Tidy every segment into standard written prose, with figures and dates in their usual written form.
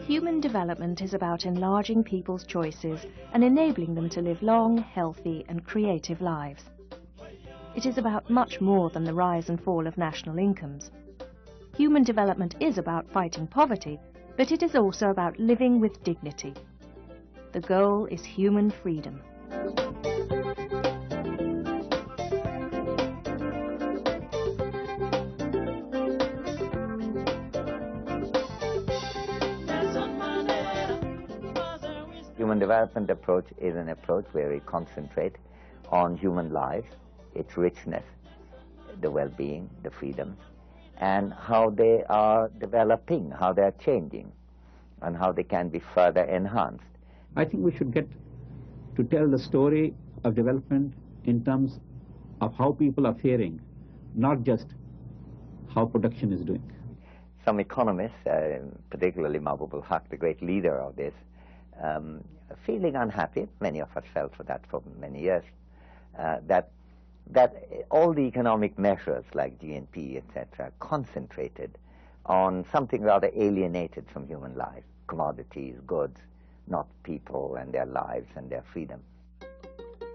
Human development is about enlarging people's choices and enabling them to live long, healthy and creative lives. It is about much more than the rise and fall of national incomes. Human development is about fighting poverty, but it is also about living with dignity. The goal is human freedom. Human development approach is an approach where we concentrate on human life, its richness, the well-being, the freedoms, and how they are developing, how they are changing, and how they can be further enhanced. I think we should get to tell the story of development in terms of how people are faring, not just how production is doing. Some economists, particularly Mahbub al-Haq, the great leader of this, feeling unhappy, many of us felt for that for many years, that all the economic measures like GNP, etc., concentrated on something rather alienated from human life, commodities, goods, not people and their lives and their freedom.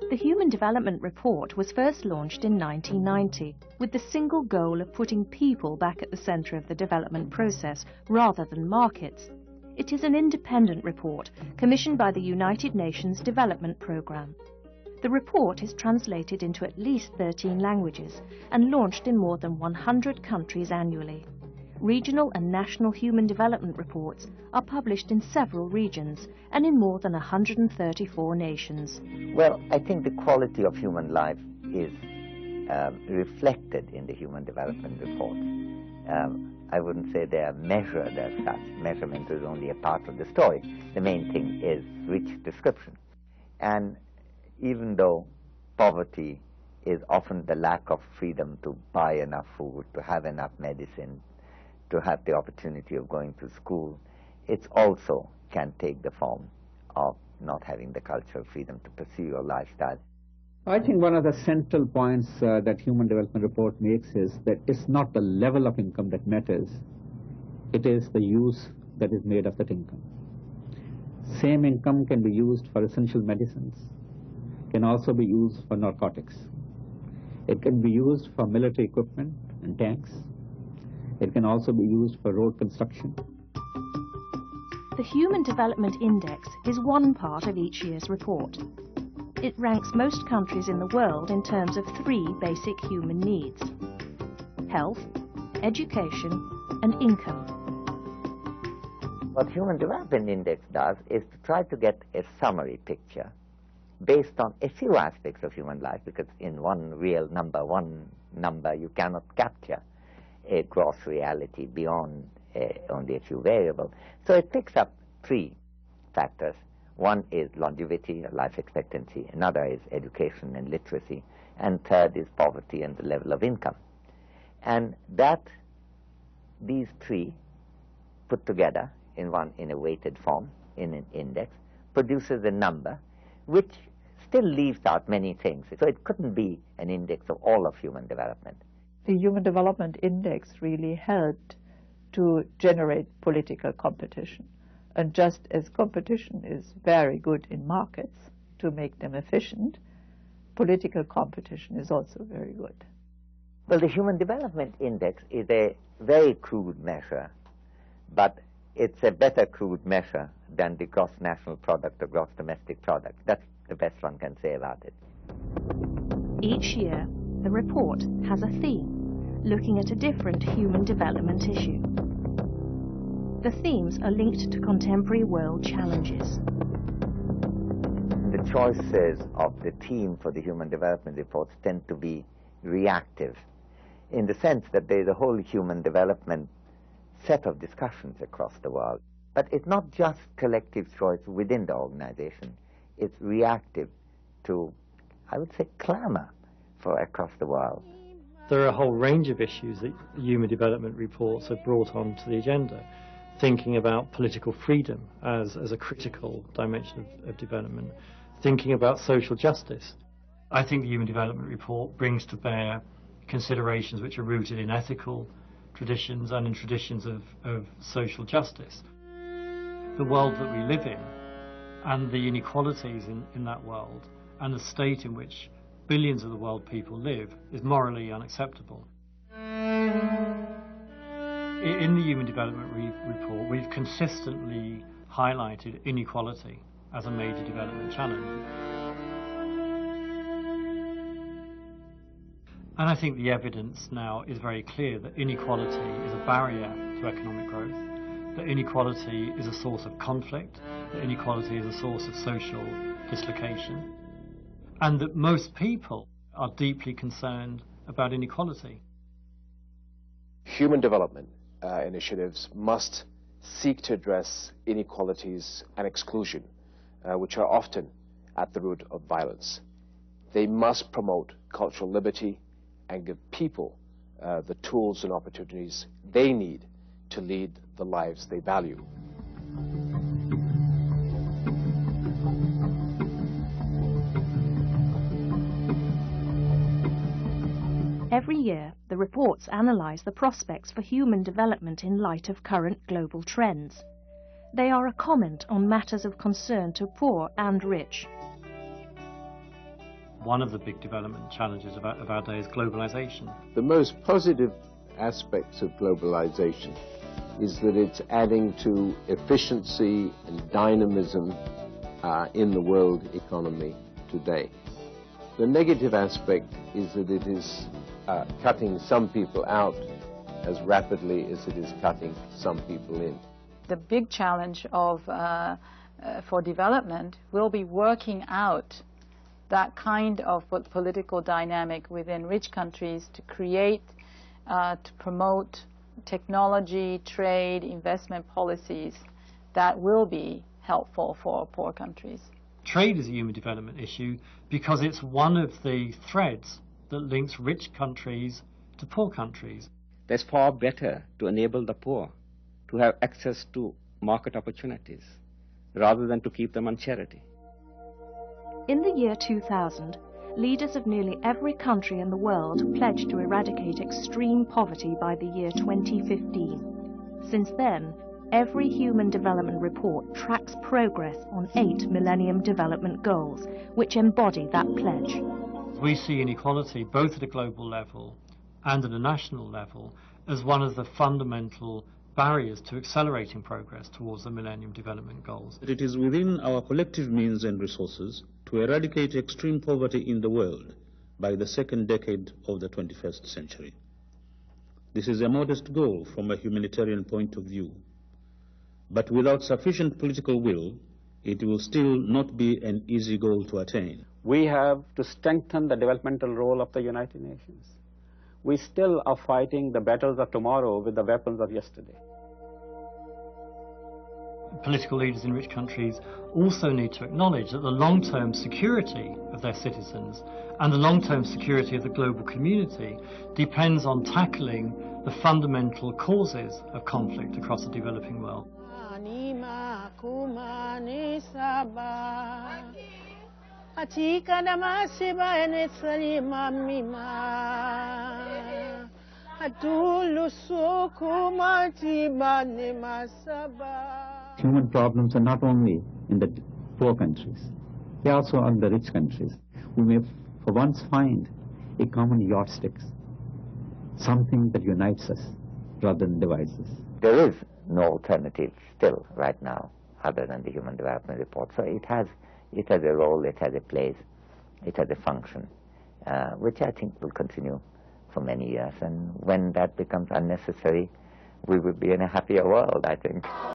The Human Development Report was first launched in 1990 with the single goal of putting people back at the centre of the development process rather than markets. It is an independent report commissioned by the United Nations Development Programme. The report is translated into at least 13 languages and launched in more than 100 countries annually. Regional and national human development reports are published in several regions and in more than 134 nations. Well, I think the quality of human life is reflected in the Human Development Report. I wouldn't say they are measured as such. Measurement is only a part of the story. The main thing is rich description. And even though poverty is often the lack of freedom to buy enough food, to have enough medicine, to have the opportunity of going to school, it also can take the form of not having the cultural freedom to pursue your lifestyle. I think one of the central points that Human Development Report makes is that it's not the level of income that matters, it is the use that is made of that income. Same income can be used for essential medicines, can also be used for narcotics. It can be used for military equipment and tanks. It can also be used for road construction. The Human Development Index is one part of each year's report. It ranks most countries in the world in terms of 3 basic human needs: health, education, and income. What Human Development Index does is to try to get a summary picture based on a few aspects of human life, because in one number you cannot capture a gross reality beyond only a few variables. So it picks up 3 factors. One is longevity, life expectancy. Another is education and literacy. And third is poverty and the level of income. And these 3 put together in a weighted form, in an index, produces a number which still leaves out many things. So it couldn't be an index of all of human development. The Human Development Index really helped to generate political competition. And just as competition is very good in markets to make them efficient, political competition is also very good. Well, the Human Development Index is a very crude measure, but it's a better crude measure than the gross national product or gross domestic product. That's the best one can say about it. Each year, the report has a theme, looking at a different human development issue. The themes are linked to contemporary world challenges. The choices of the theme for the Human Development Reports tend to be reactive, in the sense that there is a whole human development set of discussions across the world. But it's not just collective choice within the organization. It's reactive to, I would say, clamor for across the world. There are a whole range of issues that Human Development Reports have brought onto the agenda, thinking about political freedom as a critical dimension of development, thinking about social justice. I think the Human Development Report brings to bear considerations which are rooted in ethical traditions and in traditions of social justice. The world that we live in and the inequalities in that world and the state in which billions of the world people live is morally unacceptable. In the Human Development Report, we've consistently highlighted inequality as a major development challenge. And I think the evidence now is very clear that inequality is a barrier to economic growth, that inequality is a source of conflict, that inequality is a source of social dislocation, and that most people are deeply concerned about inequality. Human development initiatives must seek to address inequalities and exclusion, which are often at the root of violence. They must promote cultural liberty and give people the tools and opportunities they need to lead the lives they value. Every year, the reports analyse the prospects for human development in light of current global trends. They are a comment on matters of concern to poor and rich. One of the big development challenges of our day is globalization. The most positive aspects of globalization is that it's adding to efficiency and dynamism in the world economy today. The negative aspect is that it is cutting some people out as rapidly as it is cutting some people in. The big challenge for development will be working out that kind of political dynamic within rich countries to create, to promote technology, trade, investment policies that will be helpful for poor countries. Trade is a human development issue because it's one of the threads that links rich countries to poor countries. It's far better to enable the poor to have access to market opportunities rather than to keep them on charity. In the year 2000, leaders of nearly every country in the world pledged to eradicate extreme poverty by the year 2015. Since then, every Human Development Report tracks progress on 8 Millennium Development Goals, which embody that pledge. We see inequality both at a global level and at a national level as one of the fundamental barriers to accelerating progress towards the Millennium Development Goals. It is within our collective means and resources to eradicate extreme poverty in the world by the second decade of the 21st century. This is a modest goal from a humanitarian point of view, but without sufficient political will, it will still not be an easy goal to attain. We have to strengthen the developmental role of the United Nations. We still are fighting the battles of tomorrow with the weapons of yesterday. Political leaders in rich countries also need to acknowledge that the long-term security of their citizens and the long-term security of the global community depends on tackling the fundamental causes of conflict across the developing world. Human problems are not only in the poor countries, they also are in the rich countries. We may for once find a common yardstick, something that unites us rather than divides us. There is no alternative still right now other than the Human Development Report. So it has a role, it has a place, it has a function, which I think will continue for many years. And when that becomes unnecessary, we will be in a happier world, I think.